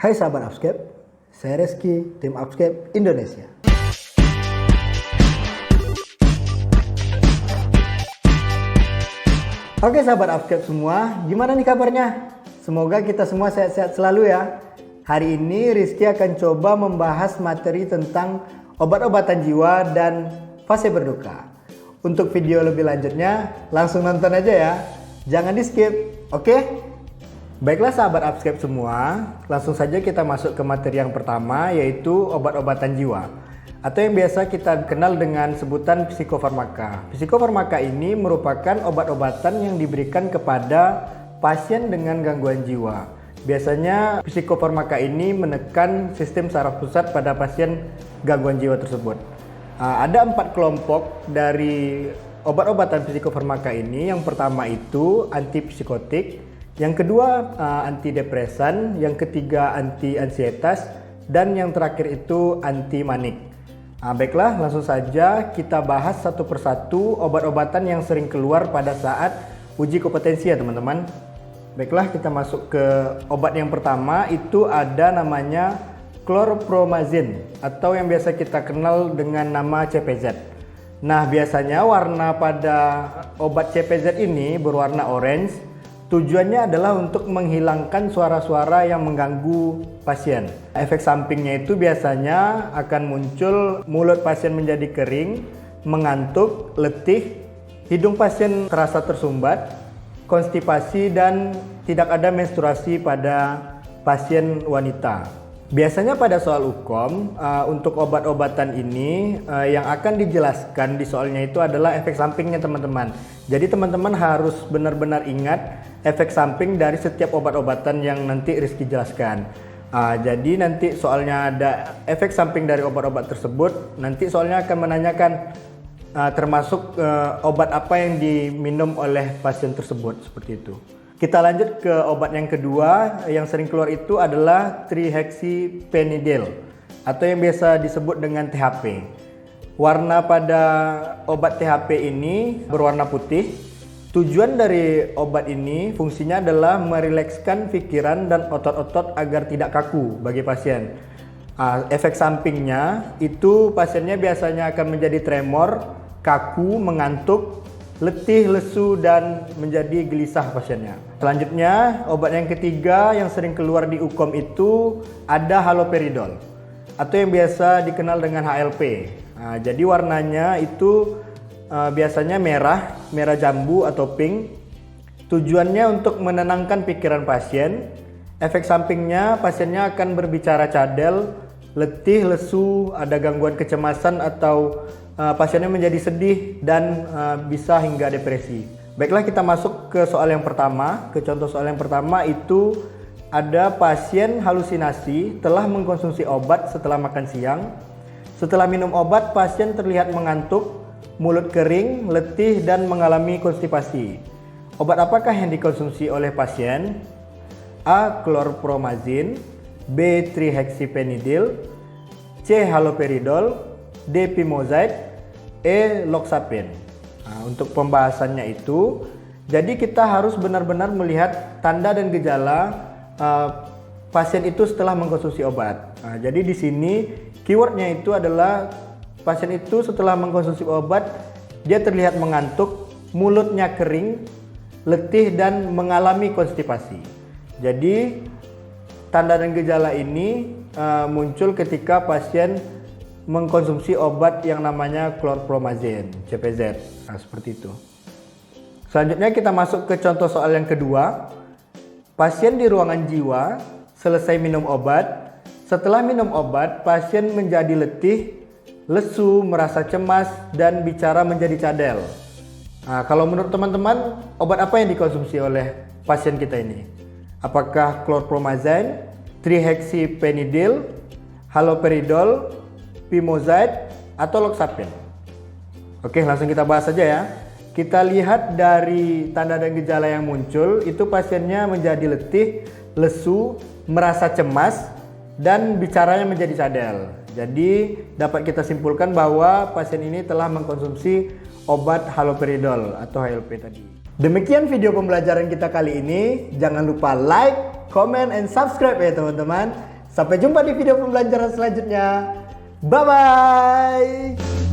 Hai sahabat Upscape, saya Reski, tim Upscape Indonesia. Oke sahabat Upscape semua, gimana nih kabarnya? Semoga kita semua sehat-sehat selalu ya. Hari ini Rizky akan coba membahas materi tentang obat-obatan jiwa dan fase berduka. Untuk video lebih lanjutnya, langsung nonton aja ya. Jangan di skip, oke? Baiklah sahabat Upscape semua, langsung saja kita masuk ke materi yang pertama, yaitu obat-obatan jiwa atau yang biasa kita kenal dengan sebutan psikofarmaka. Psikofarmaka ini merupakan obat-obatan yang diberikan kepada pasien dengan gangguan jiwa. Biasanya psikofarmaka ini menekan sistem saraf pusat pada pasien gangguan jiwa tersebut. Ada 4 kelompok dari obat-obatan psikofarmaka ini. Yang pertama itu antipsikotik, yang kedua antidepresan, yang ketiga anti-ansietas, dan yang terakhir itu anti-manik. Baiklah, langsung saja kita bahas satu persatu obat-obatan yang sering keluar pada saat uji kompetensi ya teman-teman. Baiklah, kita masuk ke obat yang pertama, itu ada namanya chlorpromazine atau yang biasa kita kenal dengan nama CPZ. Nah, biasanya warna pada obat CPZ ini berwarna orange. Tujuannya adalah untuk menghilangkan suara-suara yang mengganggu pasien. Efek sampingnya itu biasanya akan muncul mulut pasien menjadi kering, mengantuk, letih, hidung pasien terasa tersumbat, konstipasi, dan tidak ada menstruasi pada pasien wanita. Biasanya pada soal UKOM, untuk obat-obatan ini yang akan dijelaskan di soalnya itu adalah efek sampingnya teman-teman. Jadi teman-teman harus benar-benar ingat efek samping dari setiap obat-obatan yang nanti Rizky jelaskan. Jadi nanti soalnya ada efek samping dari obat-obat tersebut, nanti soalnya akan menanyakan termasuk obat apa yang diminum oleh pasien tersebut, seperti itu. Kita lanjut ke obat yang kedua yang sering keluar itu adalah trihexyphenidyl atau yang biasa disebut dengan THP. Warna pada obat THP ini berwarna putih. Tujuan dari obat ini fungsinya adalah merilekskan pikiran dan otot-otot agar tidak kaku bagi pasien. Efek sampingnya itu pasiennya biasanya akan menjadi tremor, kaku, mengantuk, letih, lesu, dan menjadi gelisah pasiennya. Selanjutnya, obat yang ketiga yang sering keluar di UKOM itu ada haloperidol atau yang biasa dikenal dengan HLP. Jadi warnanya itu biasanya merah jambu atau pink. Tujuannya untuk menenangkan pikiran pasien. Efek sampingnya pasiennya akan berbicara cadel, letih, lesu, ada gangguan kecemasan atau pasiennya menjadi sedih dan bisa hingga depresi. Baiklah, kita masuk ke soal yang pertama. Ke contoh soal yang pertama itu ada pasien halusinasi telah mengkonsumsi obat setelah makan siang. Setelah minum obat, pasien terlihat mengantuk, mulut kering, letih, dan mengalami konstipasi. Obat apakah yang dikonsumsi oleh pasien? A. Chlorpromazine, B. Trihexyphenidyl, C. Haloperidol, D. Pimozide, E. Loxapine. Untuk pembahasannya itu, jadi kita harus benar-benar melihat tanda dan gejala pasien itu setelah mengkonsumsi obat. Jadi di sini keywordnya itu adalah pasien itu setelah mengkonsumsi obat dia terlihat mengantuk, mulutnya kering, letih, dan mengalami konstipasi. Jadi tanda dan gejala ini muncul ketika pasien mengkonsumsi obat yang namanya chlorpromazine, CPZ. Seperti itu. Selanjutnya kita masuk ke contoh soal yang kedua. Pasien di ruangan jiwa selesai minum obat. Setelah minum obat, pasien menjadi letih, lesu, merasa cemas, dan bicara menjadi cadel. Kalau menurut teman-teman, obat apa yang dikonsumsi oleh pasien kita ini? Apakah chlorpromazine, trihexyphenidyl, haloperidol, Pimozide, atau Loxapine? Oke, langsung kita bahas saja ya. Kita lihat dari tanda dan gejala yang muncul, itu pasiennya menjadi letih, lesu, merasa cemas, dan bicaranya menjadi cadel. Jadi dapat kita simpulkan bahwa pasien ini telah mengkonsumsi obat haloperidol atau HLP tadi. Demikian video pembelajaran kita kali ini. Jangan lupa like, comment, and subscribe ya teman-teman. Sampai jumpa di video pembelajaran selanjutnya. Bye-bye.